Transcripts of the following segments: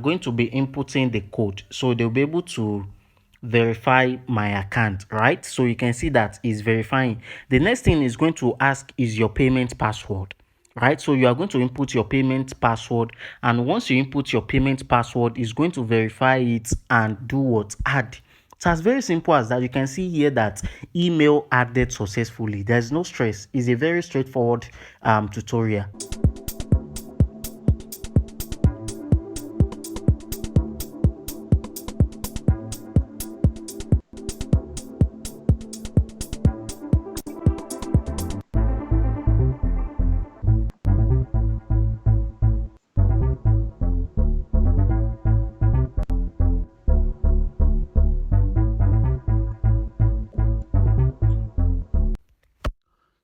going to be inputting the code, so they'll be able to verify my account, right? So you can see that it's verifying. The next thing is going to ask is your payment password, right? So you are going to input your payment password, and once you input your payment password, it's going to verify it and do what? Add. It's as very simple as that. You can see here that email added successfully. There's no stress. It's a very straightforward tutorial.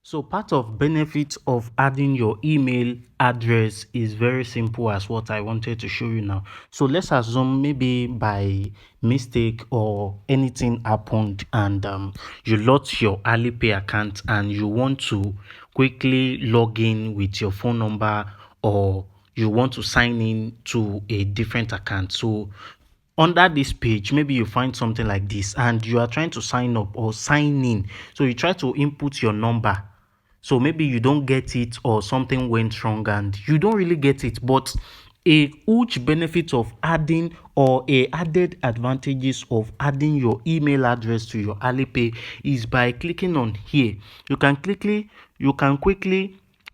So part of benefit of adding your email address is very simple as what I wanted to show you now. So let's assume maybe by mistake or anything happened and you lost your Alipay account and you want to quickly log in with your phone number, or you want to sign in to a different account. So under this page, maybe you find something like this and you are trying to sign up or sign in. So you try to input your number. So maybe you don't get it or something went wrong and you don't really get it. But a huge benefit of adding, or a added advantages of adding your email address to your Alipay is by clicking on here. You can quickly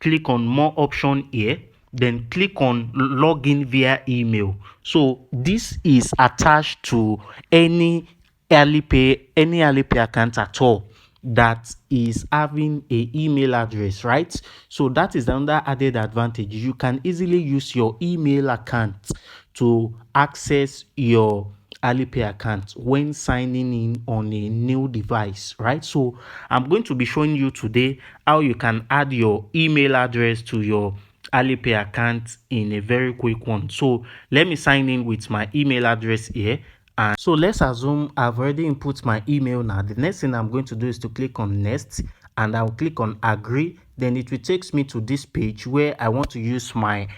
click on more option here, then click on login via email. So this is attached to any Alipay account at all that is having a email address, right? So that is another added advantage. You can easily use your email account to access your Alipay account when signing in on a new device, right? So I'm going to be showing you today how you can add your email address to your Alipay account in a very quick one. So let me sign in with my email address here. And so let's assume I've already input my email now. The next thing I'm going to do is to click on next, and I'll click on agree. Then it will take me to this page where I want to use my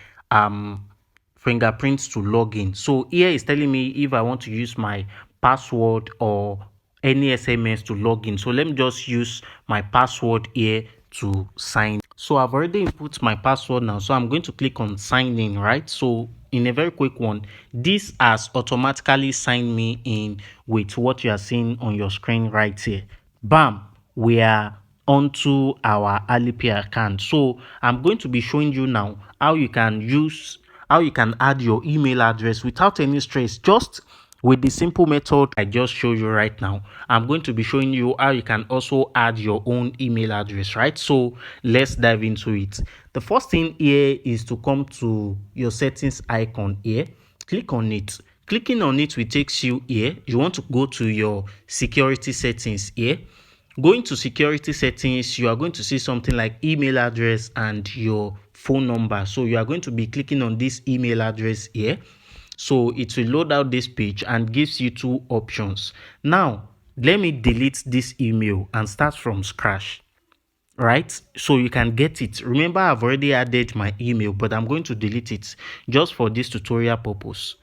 fingerprints to log in. So here is telling me if I want to use my password or any SMS to log in. So let me just use my password here to sign. So I've already input my password now. So I'm going to click on sign in, right? So in a very quick one, this has automatically signed me in with what you are seeing on your screen right here. Bam, we are onto our Alipay account. So I'm going to be showing you now how you can add your email address without any stress, just with the simple method I just showed you right now. I'm going to be showing you how you can also add your own email address, right? So let's dive into it. The first thing here is to come to your settings icon here. Click on it. Clicking on it will take you here. You want to go to your security settings here. Going to security settings, you are going to see something like email address and your phone number. So you are going to be clicking on this email address here. So it will load out this page and gives you two options. Now, let me delete this email and start from scratch, right? So you can get it. Remember, I've already added my email, but I'm going to delete it just for this tutorial purpose.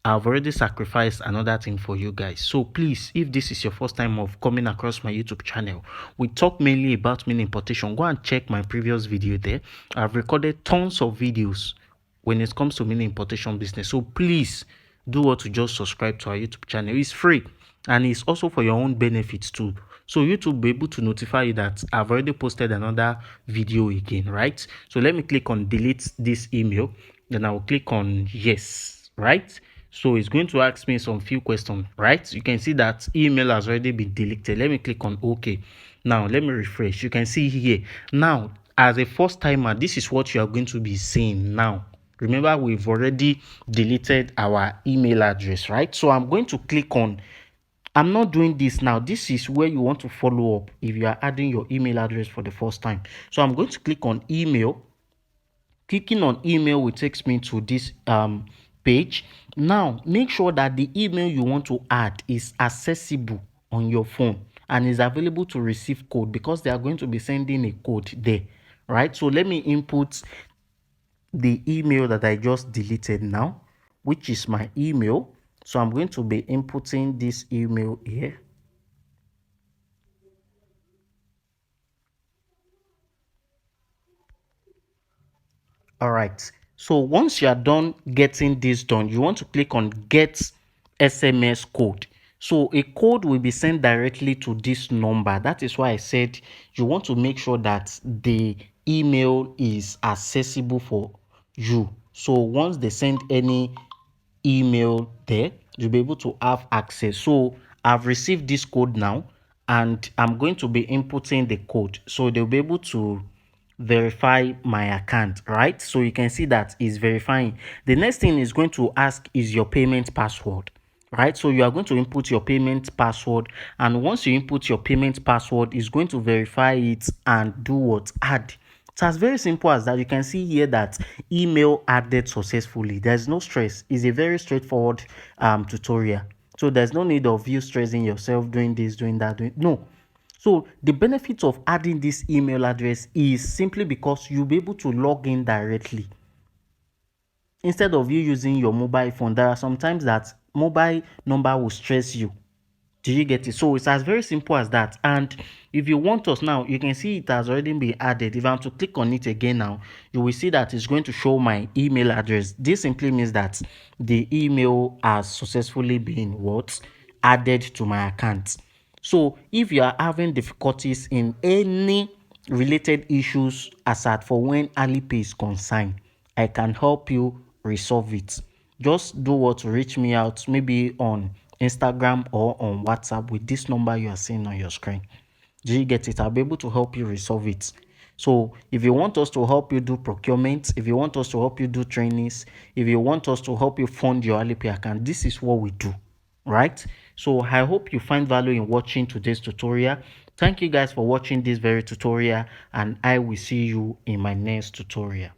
I've already sacrificed another thing for you guys. So please, if this is your first time of coming across my YouTube channel, we talk mainly about meal importation. Go and check my previous video there. I've recorded tons of videos when it comes to meal importation business. So please do what to just subscribe to our YouTube channel. It's free and it's also for your own benefits too. So YouTube will be able to notify you that I've already posted another video again, right? So let me click on delete this email. Then I will click on yes, right? So it's going to ask me some few questions, right? You can see that email has already been deleted. Let me click on OK. Now let me refresh. You can see here. Now, as a first timer, this is what you are going to be seeing now. Remember, we've already deleted our email address, right? So I'm going to click on, I'm not doing this now. This is where you want to follow up if you are adding your email address for the first time. So I'm going to click on email. Clicking on email will take me to this page. Now, make sure that the email you want to add is accessible on your phone and is available to receive code, because they are going to be sending a code there, right? So let me input the email that I just deleted now. which is my email. So I'm going to be inputting this email here. All right. So once you are done getting this done, you want to click on get SMS code. So a code will be sent directly to this number. That is why I said you want to make sure that the email is accessible for you. So once they send any email there, you'll be able to have access. So I've received this code now, and I'm going to be inputting the code. So they'll be able to verify my account, right? So you can see that it's verifying. The next thing is going to ask is your payment password, right? So you are going to input your payment password, and once you input your payment password, it's going to verify it and do what? Add. It's as very simple as that. You can see here that email added successfully. There's no stress. It's a very straightforward tutorial. So there's no need of you stressing yourself doing this, doing that, no. So the benefit of adding this email address is simply because you'll be able to log in directly. Instead of you using your mobile phone, there are sometimes that mobile number will stress you. Do you get it? So it's as very simple as that. And if you want us now, you can see it has already been added. If I'm to click on it again now, you will see that it's going to show my email address. This simply means that the email has successfully been what? Added to my account. So if you are having difficulties in any related issues as at for when Alipay is concerned, I can help you resolve it. Just do what? Reach me out, maybe on Instagram or on WhatsApp with this number you are seeing on your screen. Do you get it? I'll be able to help you resolve it. So if you want us to help you do procurement, if you want us to help you do trainings, if you want us to help you fund your Alipay account, this is what we do, right? So I hope you find value in watching today's tutorial. Thank you guys for watching this very tutorial, and I will see you in my next tutorial.